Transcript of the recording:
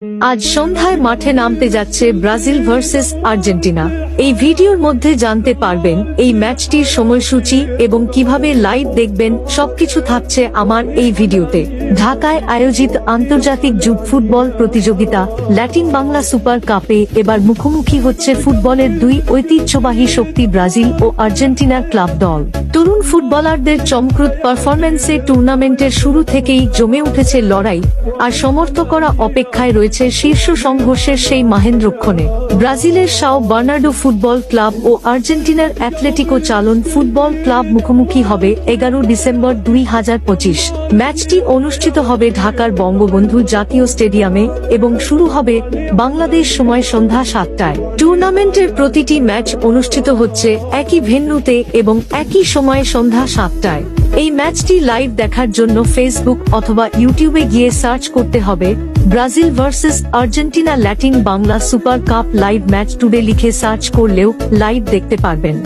আজ সন্ধ্যায় মাঠে নামতে যাচ্ছে ব্রাজিল ভার্সেস আর্জেন্টিনা। এই ভিডিওর মধ্যে জানতে পারবেন এই ম্যাচটির সময়সূচি এবং কিভাবে লাইভ দেখবেন, সবকিছু থাকছে আমার এই ভিডিওতে। ঢাকায় আয়োজিত আন্তর্জাতিক যুব ফুটবল প্রতিযোগিতা ল্যাটিন বাংলা সুপার কাপে এবার মুখোমুখি হচ্ছে ফুটবলের দুই ঐতিহ্যবাহী শক্তি ব্রাজিল ও আর্জেন্টিনার ক্লাব দল। তরুণ ফুটবলারদের চমকপ্রদ পারফরম্যান্সে টুর্নামেন্টের শুরু থেকেই জমে উঠেছে লড়াই, আর সমর্থকরা অপেক্ষায় রয়েছে শীর্ষ সংঘর্ষের সেই মাহেন্দ্রক্ষণে। ব্রাজিলের সাও বার্নার্ডো ফুটবল ক্লাব ও আর্জেন্টিনার অ্যাথলেটিকো চালন ফুটবল ক্লাব মুখোমুখি হবে 11 ডিসেম্বর 2025। ম্যাচটি অনুষ্ঠিত হবে ঢাকার বঙ্গবন্ধু জাতীয় স্টেডিয়ামে এবং শুরু হবে বাংলাদেশ সময় সন্ধ্যা 7টায়। টুর্নামেন্টের প্রতিটি ম্যাচ অনুষ্ঠিত হচ্ছে একই ভেন্যুতে এবং একই সময়ে সন্ধ্যা 7টায়। এই ম্যাচটি লাইভ দেখার জন্য ফেসবুক অথবা ইউটিউবে গিয়ে সার্চ করতে হবে Brazil versus Argentina Latin Bangla super cup live match today লিখে সার্চ করলেও লাইভ দেখতে পারবেন।